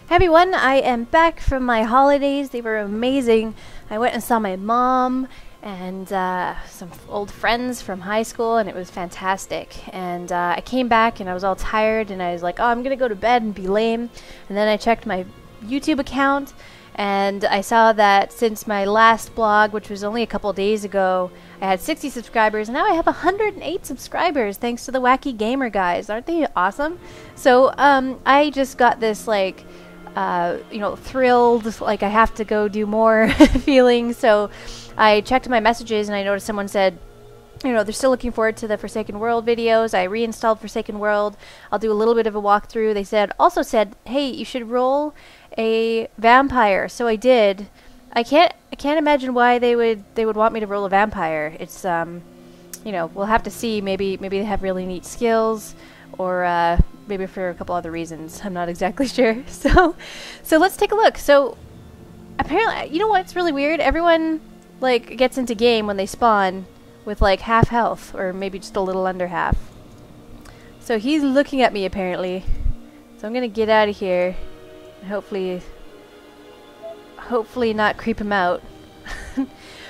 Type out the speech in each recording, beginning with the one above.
Hey everyone, I am back from my holidays. They were amazing. I went and saw my mom and some old friends from high school, and it was fantastic. And I came back and I was all tired, and I was like, oh, I'm gonna go to bed and be lame. And then I checked my YouTube account, and I saw that since my last blog, which was only a couple days ago, I had 60 subscribers, and now I have 108 subscribers thanks to the Wacky Gamer guys. Aren't they awesome? So I just got this like thrilled, like I have to go do more feeling. So I checked my messages and I noticed someone said, they're still looking forward to the Forsaken World videos. I reinstalled Forsaken World. I'll do a little bit of a walkthrough. They also said, hey, you should roll a vampire. So I did. I can't imagine why they would want me to roll a vampire. It's we'll have to see. Maybe they have really neat skills, or maybe for a couple other reasons. I'm not exactly sure. So let's take a look. So apparently, you know what's really weird? Everyone like gets into game when they spawn with like half health, or maybe just a little under half. So he's looking at me apparently. So I'm gonna get out of here and hopefully not creep him out.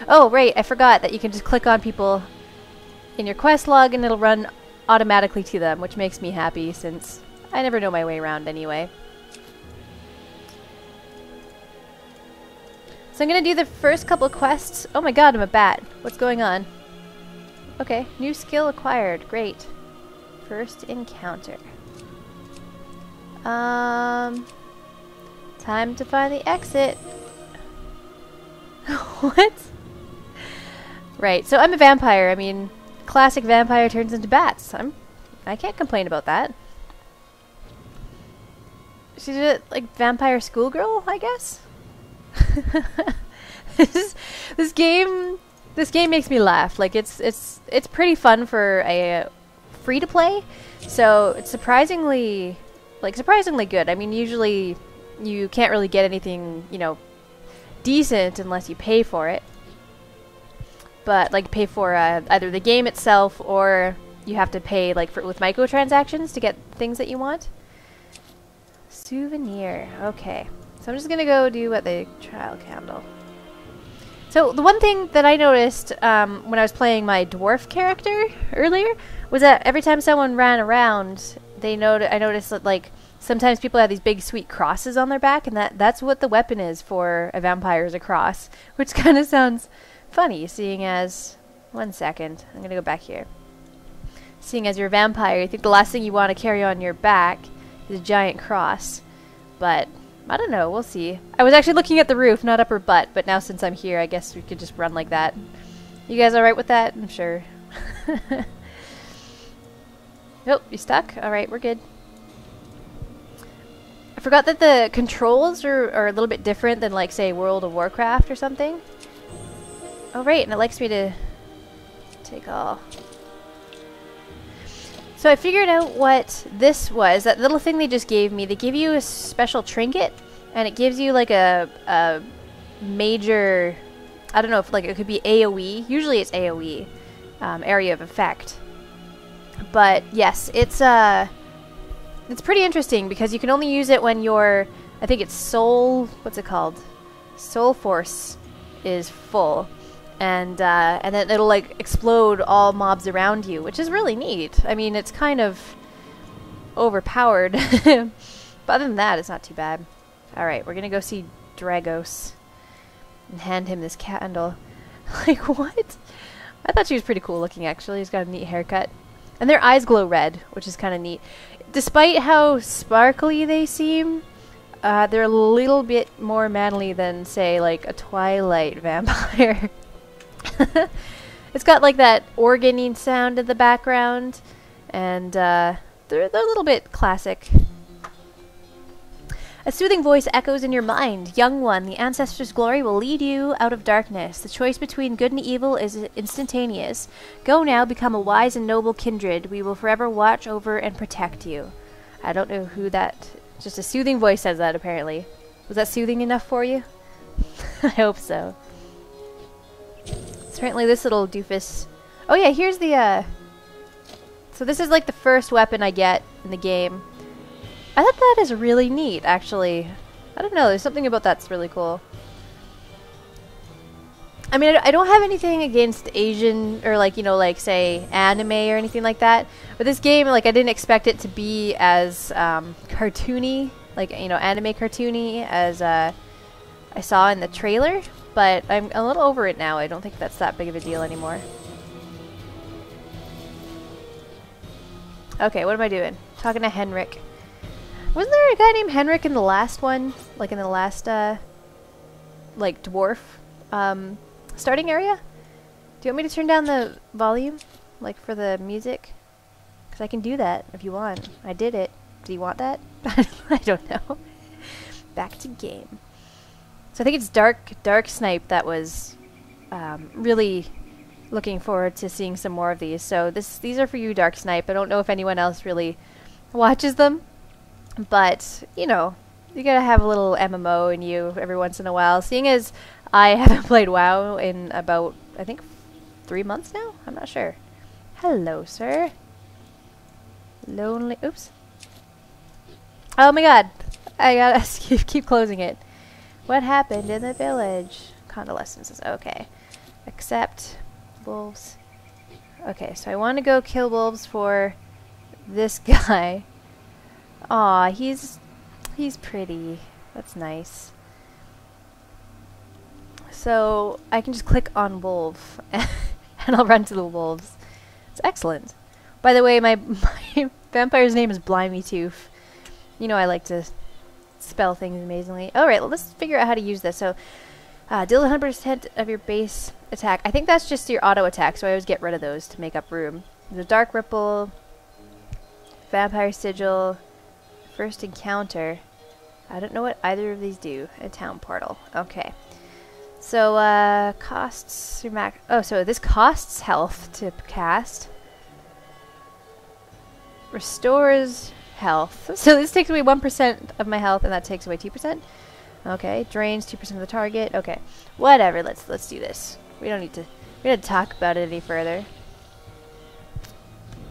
Oh right, I forgot that you can just click on people in your quest log and it'll run automatically to them, which makes me happy since I never know my way around anyway. So I'm gonna do the first couple of quests. Oh my god, I'm a bat. What's going on? Okay, new skill acquired. Great. First encounter. Time to find the exit. What? Right, so I'm a vampire. I mean, classic vampire turns into bats. I can't complain about that. She's a like vampire schoolgirl, I guess. This game makes me laugh. Like it's pretty fun for a free to play. So it's surprisingly good. I mean, usually you can't really get anything, decent unless you pay for it. But like pay for either the game itself, or you have to pay like with microtransactions to get things that you want. Souvenir. Okay. So I'm just gonna go do the trial candle. So the one thing that I noticed when I was playing my dwarf character earlier was that every time someone ran around, I noticed that like sometimes people have these big sweet crosses on their back, and that's what the weapon is for a vampire, is a cross, which kind of sounds funny, seeing as... One second. I'm gonna go back here. Seeing as you're a vampire, you think the last thing you want to carry on your back is a giant cross. But, I don't know, we'll see. I was actually looking at the roof, not up her butt, but now since I'm here, I guess we could just run like that. You guys alright with that? I'm sure. Nope, you stuck? Alright, we're good. I forgot that the controls are a little bit different than, like, say, World of Warcraft or something. Oh, right, and it likes me to take all. So I figured out what this was. That little thing they just gave me. They give you a special trinket, and it gives you like a major, I don't know if like it could be AoE. Usually it's AoE, area of effect. But yes, it's pretty interesting because you can only use it when your, I think it's what's it called? Soul Force is full. And then it'll like explode all mobs around you, which is really neat. I mean, it's kind of overpowered, but other than that, it's not too bad. All right, we're gonna go see Dragos and hand him this candle. Like what? I thought she was pretty cool looking actually. She's got a neat haircut, and their eyes glow red, which is kind of neat. Despite how sparkly they seem, they're a little bit more manly than say like a Twilight vampire. It's got like that organ-y sound in the background, and they're a little bit classic. A soothing voice echoes in your mind. Young one, the ancestors' glory will lead you out of darkness. The choice between good and evil is instantaneous. Go now, become a wise and noble kindred. We will forever watch over and protect you. I don't know who that... Just a soothing voice says that, apparently. Was that soothing enough for you? I hope so. Apparently this little doofus... Oh yeah, here's the, So this is like the first weapon I get in the game. I thought that is really neat, actually. I don't know, there's something about that's really cool. I mean, I don't have anything against Asian or like, you know, like say anime or anything like that. But this game, like I didn't expect it to be as cartoony, like, you know, anime cartoony as I saw in the trailer. But I'm a little over it now. I don't think that's that big of a deal anymore. Okay, what am I doing? Talking to Henrik. Wasn't there a guy named Henrik in the last one? Like in the last, like dwarf, starting area? Do you want me to turn down the volume? Like for the music? Because I can do that if you want. I did it. Do you want that? I don't know. Back to game. So I think it's Dark Snipe that was really looking forward to seeing some more of these. So these are for you, Dark Snipe. I don't know if anyone else really watches them. But, you know, you gotta have a little MMO in you every once in a while. Seeing as I haven't played WoW in about, I think, 3 months now? I'm not sure. Hello, sir. Lonely. Oops. Oh my god. I gotta keep closing it. What happened in the village? Convalescence. Okay. Accept wolves. Okay, so I want to go kill wolves for this guy. Aw, he's pretty. That's nice. So I can just click on wolf and I'll run to the wolves. It's excellent. By the way, my vampire's name is Blimey Tooth. You know I like to spell things amazingly. Alright, well, let's figure out how to use this. So, deal 100% of your base attack. I think that's just your auto attack, so I always get rid of those to make up room. The Dark Ripple, Vampire Sigil, First Encounter. I don't know what either of these do. A Town Portal. Okay. So, costs your max. Oh, so this costs health to cast. Restores health. So this takes away 1% of my health, and that takes away 2%. Okay, drains 2% of the target. Okay, whatever. Let's do this. We don't need to talk about it any further.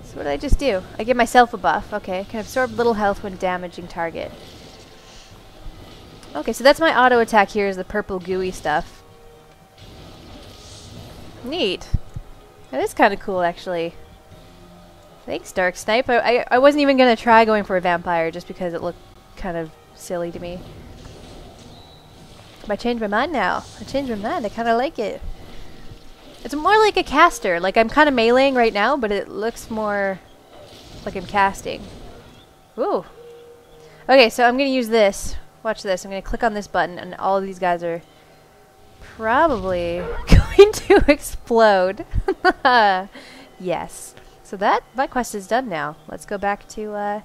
So what did I just do? I give myself a buff. Okay, can absorb little health when damaging target. Okay, so that's my auto attack here is the purple gooey stuff. Neat. That is kind of cool, actually. Thanks, Dark Snipe. I wasn't even going to try going for a vampire just because it looked kind of silly to me. But I changed my mind now. I changed my mind. I kind of like it. It's more like a caster. Like, I'm kind of meleeing right now, but it looks more like I'm casting. Ooh. Okay, so I'm going to use this. Watch this. I'm going to click on this button, and all of these guys are probably going to explode. Yes. So that quest is done now. Let's go back to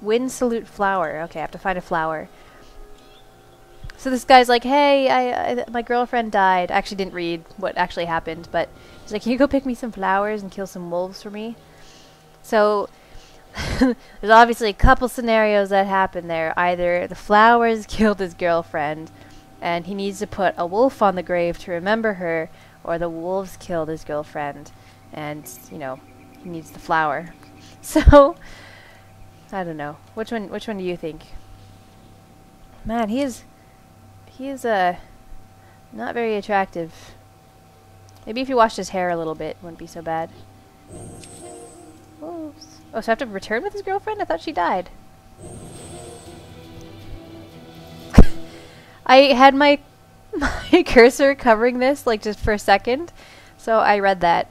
Wind Salute Flower. Okay, I have to find a flower. So this guy's like, hey, my girlfriend died. I actually didn't read what actually happened, but he's like, can you go pick me some flowers and kill some wolves for me? So there's obviously a couple scenarios that happen there. Either the flowers killed his girlfriend and he needs to put a wolf on the grave to remember her, or the wolves killed his girlfriend and, you know, he needs the flower. So I don't know. Which one do you think? Man, he is not very attractive. Maybe if you washed his hair a little bit, it wouldn't be so bad. Oops. Oh, so I have to return with his girlfriend? I thought she died. I had my cursor covering this, like, just for a second, so I read that.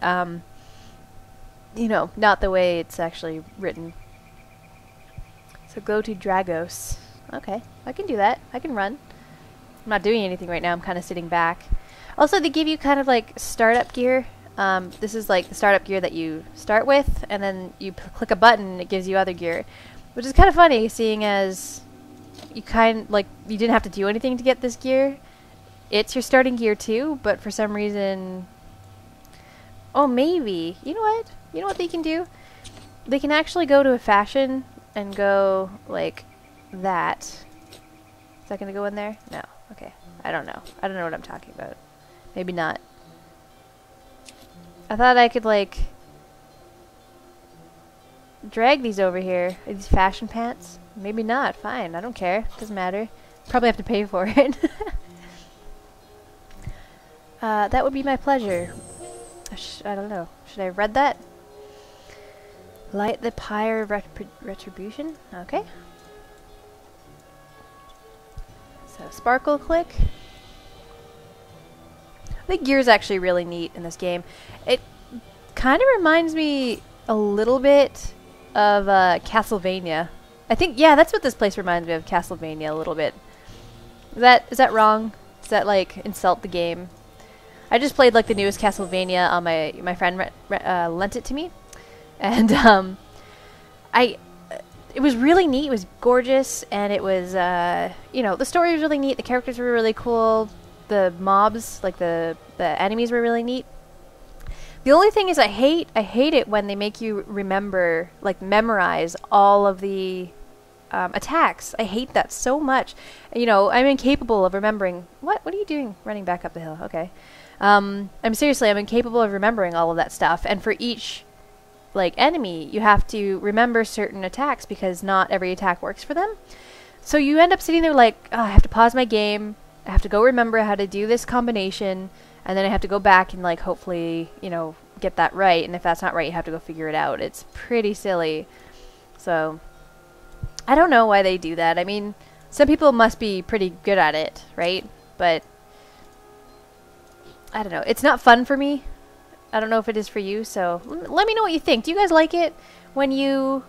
You know, not the way it's actually written. So go to Dragos. Okay, I can do that. I can run. I'm not doing anything right now. I'm kind of sitting back. Also, they give you kind of like startup gear. This is like the startup gear that you start with, and then you click a button and it gives you other gear, which is kind of funny, seeing as you you didn't have to do anything to get this gear. It's your starting gear too, but for some reason, oh, maybe, you know what? You know what they can do? They can actually go to a fashion and go like that. Is that gonna go in there? No. Okay. I don't know. I don't know what I'm talking about. Maybe not. I thought I could, like, drag these over here. These fashion pants. Maybe not. Fine. I don't care. Doesn't matter. Probably have to pay for it. That would be my pleasure. I don't know. Should I have read that? Light the pyre of retribution? Okay. So, sparkle click. The gear's actually really neat in this game. It kind of reminds me a little bit of Castlevania. I think, yeah, that's what this place reminds me of, Castlevania, a little bit. Is that wrong? Does that, like, insult the game? I just played, like, the newest Castlevania on my friend lent it to me. And, it was really neat. It was gorgeous, and it was, you know, the story was really neat. The characters were really cool. The mobs, like, the enemies were really neat. The only thing is I hate it when they make you remember, like, memorize all of the attacks. I hate that so much. You know, I'm incapable of remembering. What are you doing running back up the hill? Okay. I'm incapable of remembering all of that stuff. And for each, like, enemy, you have to remember certain attacks because not every attack works for them. So you end up sitting there like, oh, I have to pause my game. I have to go remember how to do this combination. And then I have to go back and, like, hopefully, you know, get that right. And if that's not right, you have to go figure it out. It's pretty silly. So, I don't know why they do that. I mean, some people must be pretty good at it, right? But, I don't know. It's not fun for me. I don't know if it is for you. So, let me know what you think. Do you guys like it when you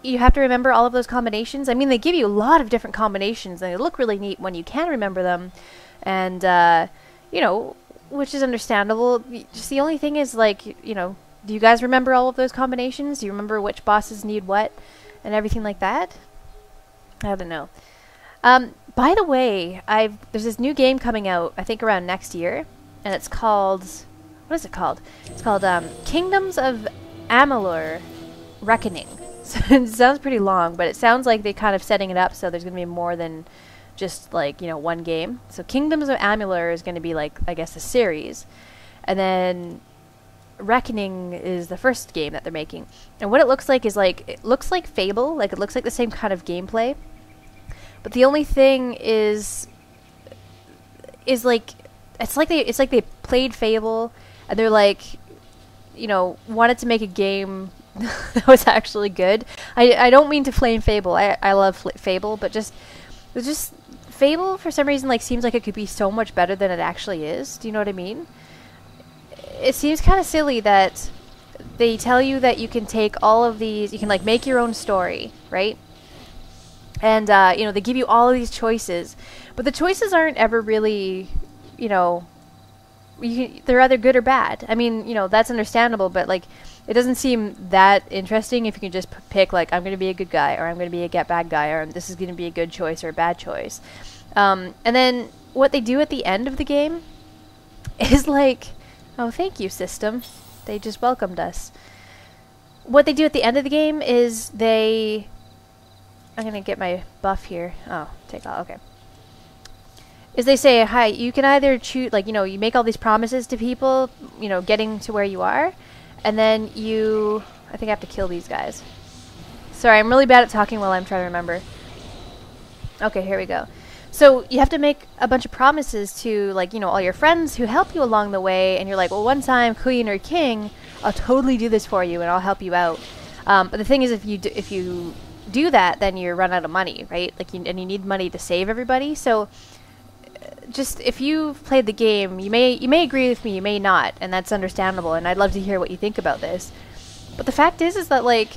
have to remember all of those combinations? I mean, they give you a lot of different combinations. And they look really neat when you can remember them. And, you know, which is understandable. Just the only thing is, like, you know, do you guys remember all of those combinations? Do you remember which bosses need what and everything like that? I don't know. By the way, there's this new game coming out, I think around next year, and it's called, what is it called? It's called Kingdoms of Amalur Reckoning. So it sounds pretty long, but it sounds like they're kind of setting it up so there's going to be more than just, like, you know, one game. So Kingdoms of Amalur is going to be, like, I guess a series. And then Reckoning is the first game that they're making. And what it looks like is, like, it looks like Fable. Like, it looks like the same kind of gameplay. But the only thing is like, it's like they played Fable and they're like, you know, wanted to make a game that was actually good. I don't mean to flame Fable. I love Fable, but just Fable, for some reason, like, seems like it could be so much better than it actually is. Do you know what I mean? It seems kind of silly that they tell you that you can take all of these, you can, like, make your own story, right? And, you know, they give you all of these choices, but the choices aren't ever really, you know, they're either good or bad. I mean, you know, that's understandable, but, like, it doesn't seem that interesting if you can just pick, like, I'm going to be a good guy, or I'm going to be a bad guy, or this is going to be a good choice or a bad choice. And then what they do at the end of the game is like, oh, thank you, system. They just welcomed us. What they do at the end of the game is I'm going to get my buff here. Oh, take off. Okay. Is they say, hi, you can either choose, like, you know, you make all these promises to people, you know, getting to where you are. And then I think I have to kill these guys. Sorry, I'm really bad at talking while I'm trying to remember. Okay, here we go. So you have to make a bunch of promises to, like, you know, all your friends who help you along the way. And you're like, well, one time, queen or king, I'll totally do this for you and I'll help you out. But the thing is, if you do that, then you run out of money, right? Like, and you need money to save everybody. So just, if you've played the game, you may agree with me, you may not, and that's understandable, and I'd love to hear what you think about this. But the fact is that, like,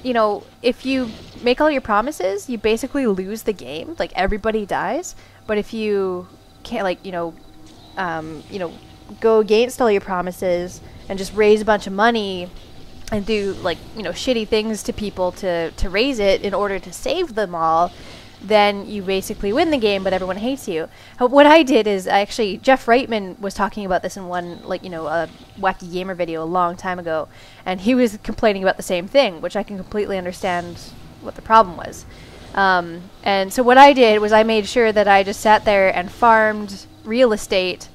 you know, if you make all your promises, you basically lose the game. Like, everybody dies. But if you can't, like, you know, go against all your promises and just raise a bunch of money and do, like, you know, shitty things to people to raise it in order to save them all, then you basically win the game, but everyone hates you. What I did is, actually, Jeff Reitman was talking about this in one, like, you know, a Wacky Gamer video a long time ago, and he was complaining about the same thing, which I can completely understand what the problem was. And so what I did was I made sure that I just sat there and farmed real estate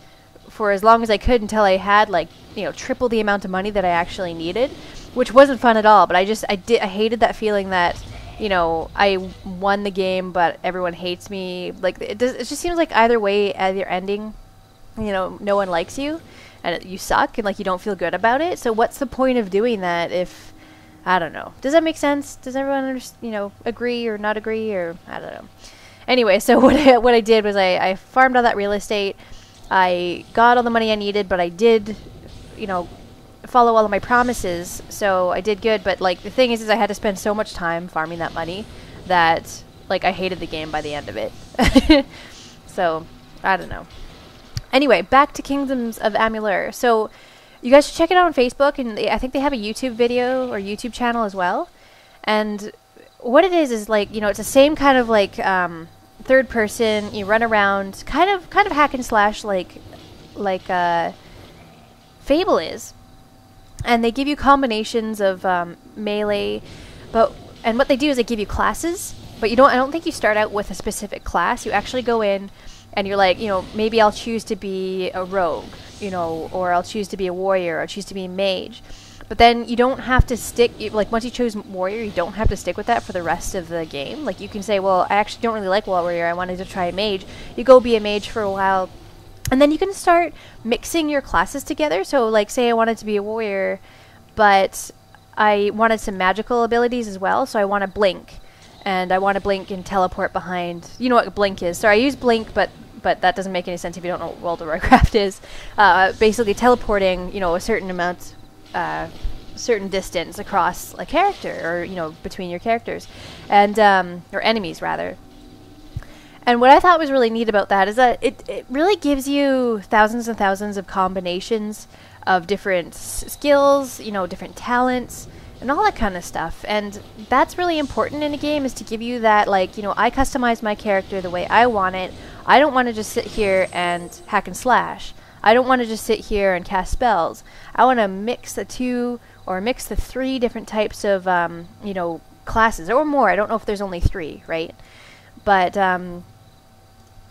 for as long as I could until I had, like, you know, triple the amount of money that I actually needed, which wasn't fun at all, but I hated that feeling that you know, I won the game, but everyone hates me. Like, it just seems like either way, as you're ending, you know, no one likes you, and you suck, and, like, you don't feel good about it. So what's the point of doing that if, I don't know. Does that make sense? Does everyone, you know, agree or not agree, or I don't know. Anyway, so what I did was I farmed all that real estate. I got all the money I needed, but I did, you know, follow all of my promises, so I did good. But, like, the thing is I had to spend so much time farming that money that, like, I hated the game by the end of it. So, I don't know. Anyway, back to Kingdoms of Amalur. So, you guys should check it out on Facebook, and I think they have a YouTube video or YouTube channel as well. And what it is like, you know, it's the same kind of, like, third person. You run around, kind of hack and slash, like Fable is. And they give you combinations of melee, and what they do is they give you classes, but I don't think you start out with a specific class. You actually go in and you're like, you know, maybe I'll choose to be a rogue, you know, or I'll choose to be a warrior, or I'll choose to be a mage. But then you don't have to stick, like, once you choose warrior, you don't have to stick with that for the rest of the game. Like, you can say, well, I actually don't really like warrior, I wanted to try mage. You go be a mage for a while, and then you can start mixing your classes together. So, like, say I wanted to be a warrior, but I wanted some magical abilities as well, so I want to blink. And I want to blink and teleport behind, you know what blink is. So I use blink, but that doesn't make any sense if you don't know what World of Warcraft is. Basically teleporting, you know, a certain amount, certain distance across a character, or, you know, between your characters, and or enemies rather. And what I thought was really neat about that is that it really gives you thousands and thousands of combinations of different skills, you know, different talents, and all that kind of stuff. And that's really important in a game, is to give you that, like, you know, I customize my character the way I want it. I don't want to just sit here and hack and slash. I don't want to just sit here and cast spells. I want to mix the two, or mix the three different types of, you know, classes, or more. I don't know if there's only 3, right? But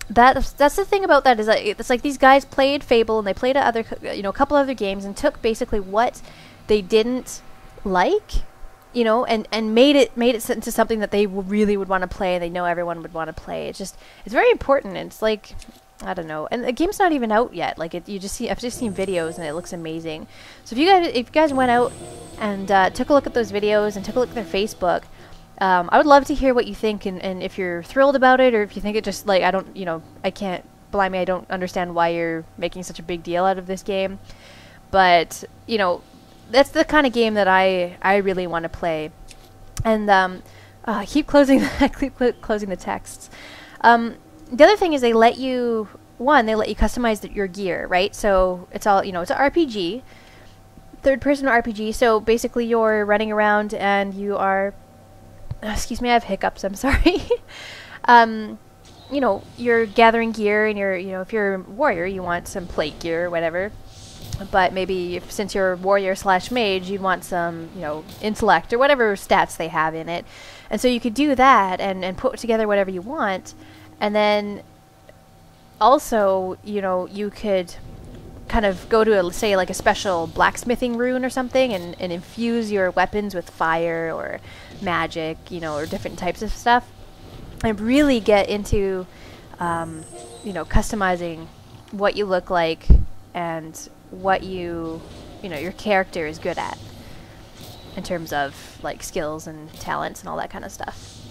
that's the thing about that, is that it's like these guys played Fable, and they played a couple other games, and took basically what they didn't like, you know, and made it into something that they really would want to play, and they know everyone would want to play. It's very important. And it's like, I don't know, and the game's not even out yet. Like, I've just seen videos, and it looks amazing. So if you guys went out and took a look at those videos and took a look at their Facebook, I would love to hear what you think, and if you're thrilled about it, or if you think it just, like, I don't understand why you're making such a big deal out of this game. But, you know, that's the kind of game that I really want to play. And I keep closing the texts. The other thing is they let you customize your gear, right? So it's all, you know, it's an RPG, third-person RPG. So basically you're running around and you are, excuse me, I have hiccups, I'm sorry. You know, you're gathering gear, and you know, if you're a warrior, you want some plate gear or whatever. But maybe since you're warrior / mage, you'd want some, you know, intellect or whatever stats they have in it. And so you could do that and put together whatever you want. And then also, you know, you could kind of go to say like a special blacksmithing rune or something, and infuse your weapons with fire or magic, you know, or different types of stuff. And really get into, you know, customizing what you look like and what you know, your character is good at in terms of, like, skills and talents and all that kind of stuff.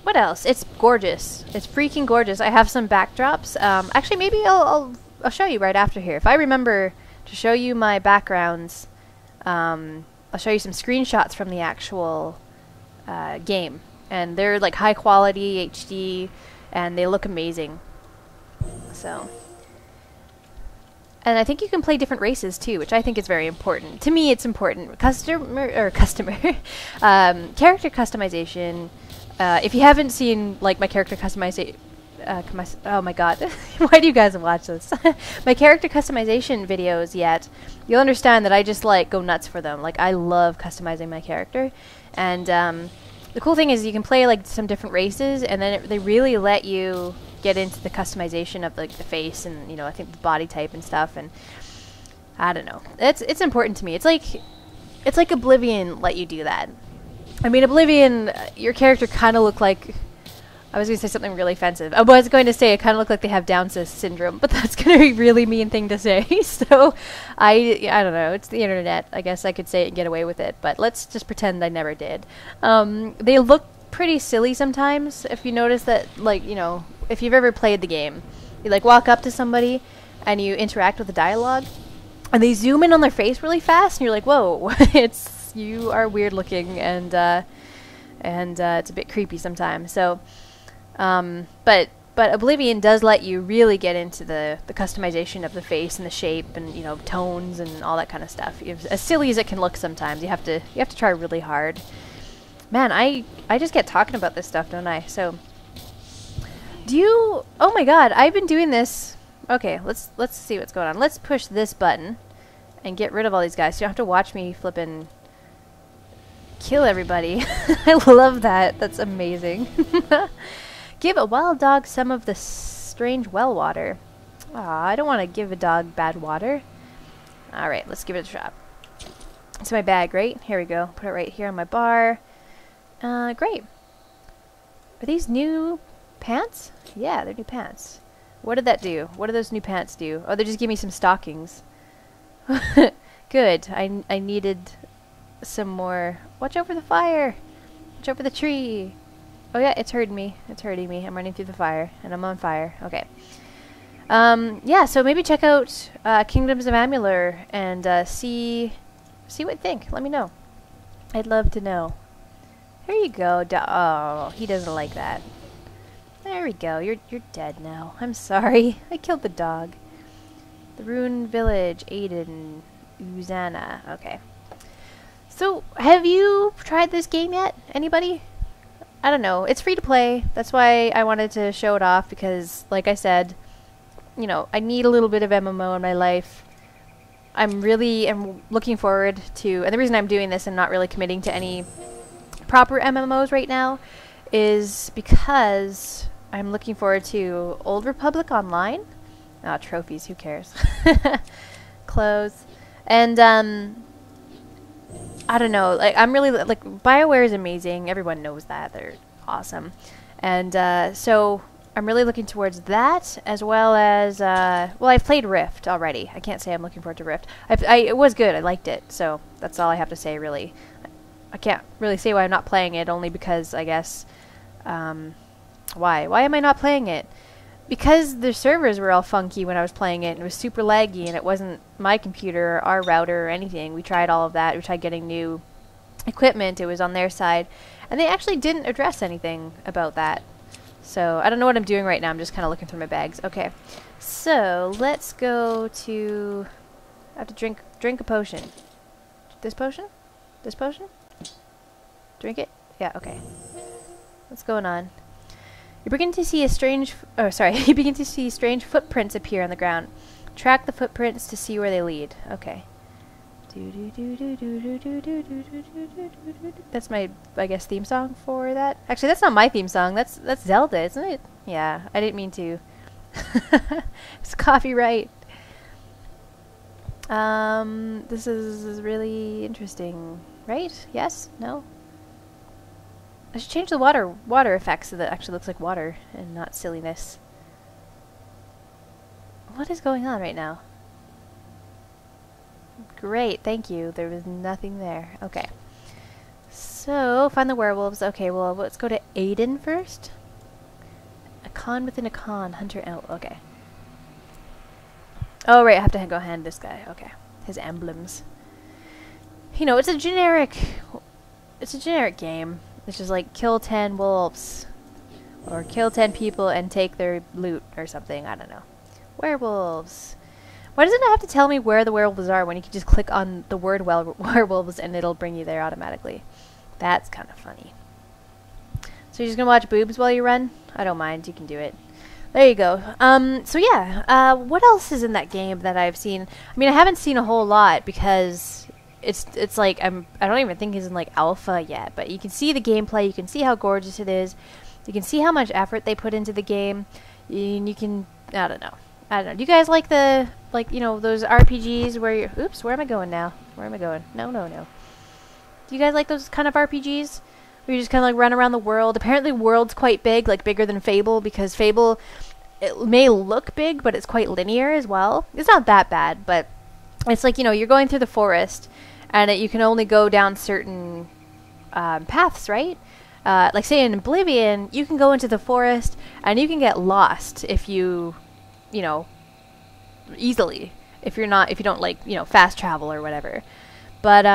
What else? It's gorgeous. It's freaking gorgeous. I have some backdrops. Actually, maybe I'll show you right after here. If I remember to show you my backgrounds, I'll show you some screenshots from the actual game. And they're, like, high quality HD, and they look amazing. So... And I think you can play different races too, which I think is very important. To me, it's important. Character customization. If you haven't seen, like, my character customization, oh my god, why do you guys watch this? My character customization videos yet, you'll understand that I just, like, go nuts for them. Like, I love customizing my character, and the cool thing is you can play, like, some different races, and then they really let you get into the customization of, like, the face and, you know, I think the body type and stuff. And I don't know, it's important to me. It's like Oblivion let you do that. I mean, Oblivion, your character kind of looked like... I was going to say something really offensive. I was going to say it kind of looked like they have Down syndrome, but that's going to be a really mean thing to say. So, I don't know. It's the internet. I guess I could say it and get away with it, but let's just pretend I never did. They look pretty silly sometimes. If you notice that, like, you know, if you've ever played the game, you, like, walk up to somebody and you interact with the dialogue, and they zoom in on their face really fast, and you're like, whoa, you are weird looking, and it's a bit creepy sometimes. So... but Oblivion does let you really get into the customization of the face and the shape and, you know, tones and all that kind of stuff. As silly as it can look sometimes, you have to try really hard. Man, I just get talking about this stuff, don't I? So, oh my god, I've been doing this. Okay, let's see what's going on. Let's push this button and get rid of all these guys. So you don't have to watch me flippin' kill everybody. I love that. That's amazing. Give a wild dog some of the strange well water. Aw, I don't want to give a dog bad water. Alright, let's give it a shot. It's my bag, right? Here we go. Put it right here on my bar. Great. Are these new pants? Yeah, they're new pants. What did that do? What do those new pants do? Oh, they just give me some stockings. Good. I needed some more. Watch over the fire. Watch over the tree. Oh yeah, it's hurting me. It's hurting me. I'm running through the fire, and I'm on fire. Okay. Yeah, so maybe check out Kingdoms of Amalur and see what you think. Let me know. I'd love to know. There you go. Oh, he doesn't like that. There we go. You're dead now. I'm sorry. I killed the dog. The Rune Village, Aiden, Uzana. Okay. So, have you tried this game yet? Anybody? I don't know. It's free to play. That's why I wanted to show it off because, like I said, you know, I need a little bit of MMO in my life. I'm looking forward to, and the reason I'm doing this and not really committing to any proper MMOs right now is because I'm looking forward to Old Republic Online. Ah, trophies, who cares? Clothes. And, I don't know, like, I'm really, like, BioWare is amazing. Everyone knows that. They're awesome. And, so, I'm really looking towards that, as well as, well, I've played Rift already. I can't say I'm looking forward to Rift. It was good. I liked it. So, that's all I have to say, really. I can't really say why I'm not playing it, only because, I guess, why? Why am I not playing it? Because the servers were all funky when I was playing it, and it was super laggy, and it wasn't my computer, or our router, or anything. We tried all of that. We tried getting new equipment. It was on their side. And they actually didn't address anything about that. So, I don't know what I'm doing right now. I'm just kind of looking through my bags. Okay. So, let's go to... I have to drink a potion. This potion? This potion? Drink it? Yeah, okay. What's going on? You begin to see you begin to see strange footprints appear on the ground. Track the footprints to see where they lead. Okay. That's my, I guess, theme song for that. Actually, that's not my theme song. That's Zelda, isn't it? Yeah, I didn't mean to. It's copyright. This is really interesting, right? Yes? No? I should change the water effects so that it actually looks like water and not silliness. What is going on right now? Great, thank you. There was nothing there. Okay. So, find the werewolves. Okay, well, let's go to Aiden first. A con within a con. Hunter elf. Okay. Oh, right, I have to go hand this guy. Okay. His emblems. You know, it's a generic game. It's just like, kill 10 wolves. Or kill 10 people and take their loot or something. I don't know. Werewolves. Why doesn't it have to tell me where the werewolves are when you can just click on the word werewolves and it'll bring you there automatically? That's kind of funny. So you're just going to watch boobs while you run? I don't mind. You can do it. There you go. So yeah. What else is in that game that I've seen? I mean, I haven't seen a whole lot because... It's like I don't even think it's in like alpha yet, but you can see the gameplay, you can see how gorgeous it is, you can see how much effort they put into the game, and you can I don't know. Do you guys like the you know those RPGs where you're oops, where am I going now? Where am I going? No. Do you guys like those kind of RPGs where you just kind of like run around the world. Apparently, world's quite big, like bigger than Fable, because Fable, it may look big, but it's quite linear as well. It's not that bad, but it's like, you know, you're going through the forest, and you can only go down certain paths, right? Like say in Oblivion, you can go into the forest, and you can get lost if you know, easily. If you don't like, you know, fast travel or whatever. But,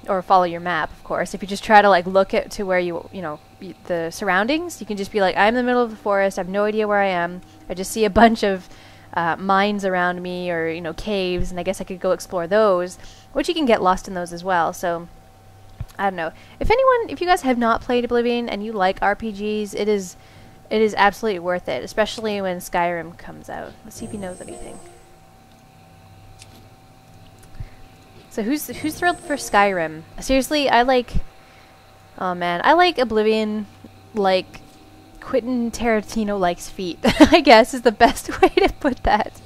or follow your map, of course. If you just try to, like, look at to where you know, the surroundings, you can just be like, I'm in the middle of the forest, I have no idea where I am. I just see a bunch of mines around me, or, you know, caves, and I guess I could go explore those, which you can get lost in those as well. So, I don't know. If you guys have not played Oblivion and you like RPGs, it is absolutely worth it, especially when Skyrim comes out. Let's see if he knows anything. So who's thrilled for Skyrim? Seriously, oh man, I like Oblivion like Quentin Tarantino likes feet, I guess is the best way to put that.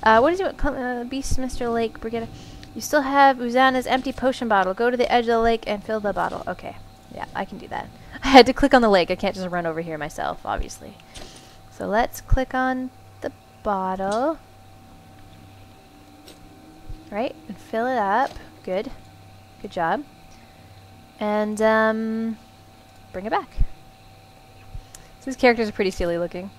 What is it? Beastmaster Lake, Brigada. You still have Uzana's empty potion bottle. Go to the edge of the lake and fill the bottle. Okay, yeah, I can do that. I had to click on the lake. I can't just run over here myself, obviously. So let's click on the bottle. Right, and fill it up. Good. Good job. And, bring it back. So these characters are pretty silly looking.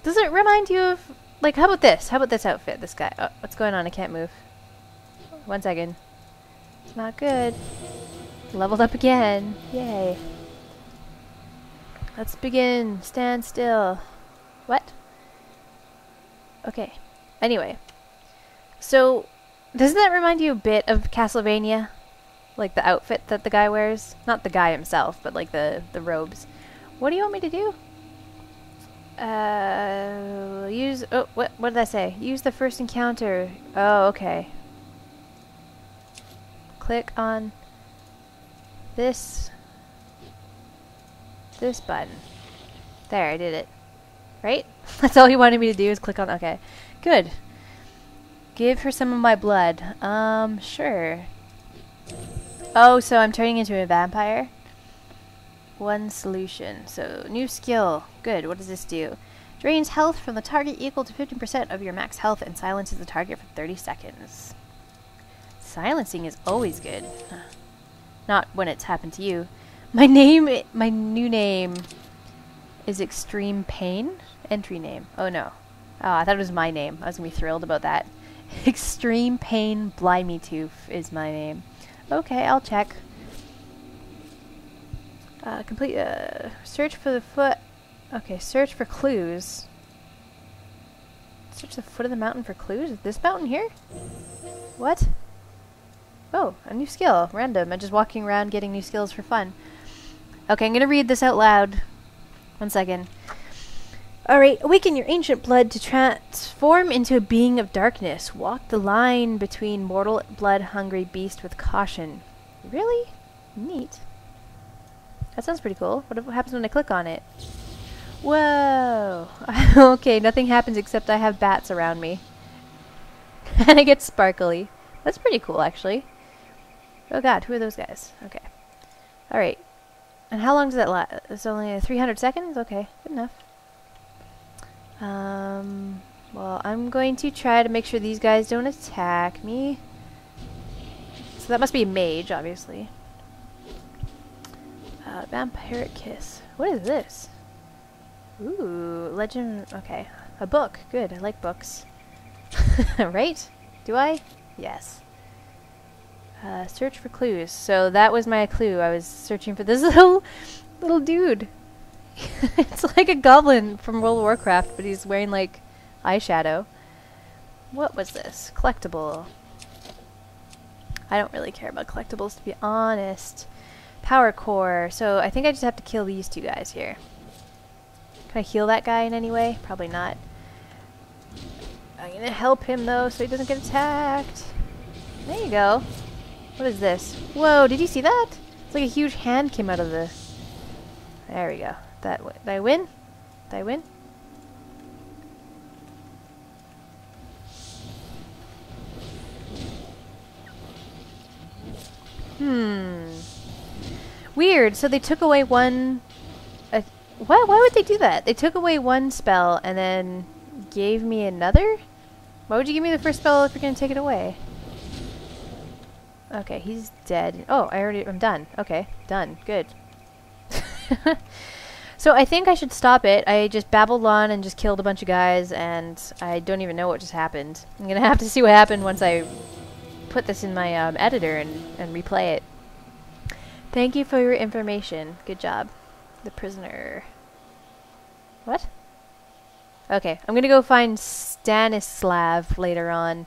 Does it remind you of, like, how about this? How about this outfit, this guy? Oh, what's going on? I can't move. 1 second. Not good. Leveled up again. Yay. Let's begin. Stand still. What? Okay. Anyway. So, doesn't that remind you a bit of Castlevania? Like the outfit that the guy wears? Not the guy himself, but like the robes. What do you want me to do? Oh, what did I say? Use the first encounter. Oh, okay. Click on this button. There, I did it. Right? That's all he wanted me to do is click on, okay. Good. Give her some of my blood. Sure. Oh, so I'm turning into a vampire? One solution. So, new skill. Good. What does this do? Drains health from the target equal to 15% of your max health and silences the target for 30 seconds. Silencing is always good. Not when it's happened to you. My new name is Extreme Pain. Entry name. Oh no. Oh, I thought it was my name. I was gonna be thrilled about that. Extreme Pain Blimeytooth is my name. Okay, I'll check. Complete, search for the foot. Okay, search for clues. Search the foot of the mountain for clues? Is this mountain here? What? Oh, a new skill. Random. I'm just walking around getting new skills for fun. Okay, I'm gonna read this out loud. 1 second. Alright, awaken your ancient blood to transform into a being of darkness. Walk the line between mortal blood-hungry beast with caution. Really? Neat. That sounds pretty cool. What happens when I click on it? Whoa! Okay, nothing happens except I have bats around me. And I get sparkly. That's pretty cool, actually. Oh god, who are those guys? Okay. Alright. And how long does that last? It's only 300 seconds? Okay, good enough. Well, I'm going to try to make sure these guys don't attack me. So that must be a mage, obviously. Vampiric Kiss. What is this? Ooh, legend. Okay. A book. Good. I like books. Right? Do I? Yes. Search for clues. So that was my clue. I was searching for this little dude. It's like a goblin from World of Warcraft, but he's wearing like eyeshadow. What was this? Collectible. I don't really care about collectibles, to be honest. Power core. So I think I just have to kill these two guys here. Can I heal that guy in any way? Probably not. I'm gonna help him though so he doesn't get attacked. There you go. What is this? Whoa, did you see that? It's like a huge hand came out of the... There we go. That way. Did I win? Did I win? Weird. So they took away one... what? Why would they do that? They took away one spell and then gave me another? Why would you give me the first spell if you're going to take it away? Okay, he's dead. Oh, I'm done. Okay, done. Good. So I think I should stop it. I just babbled on and just killed a bunch of guys, and I don't even know what just happened. I'm going to have to see what happened once I put this in my editor and replay it. Thank you for your information. Good job. The prisoner. What? Okay, I'm going to go find Stanislav later on,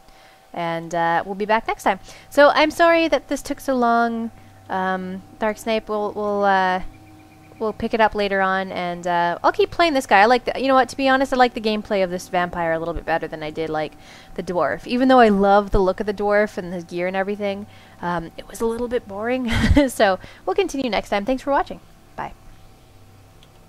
and we'll be back next time. So I'm sorry that this took so long. Dark Snipe we'll pick it up later on, and I'll keep playing this guy. I like you know what, to be honest, I like the gameplay of this vampire a little bit better than I did like the dwarf. Even though I love the look of the dwarf and his gear and everything, it was a little bit boring. So we'll continue next time. Thanks for watching.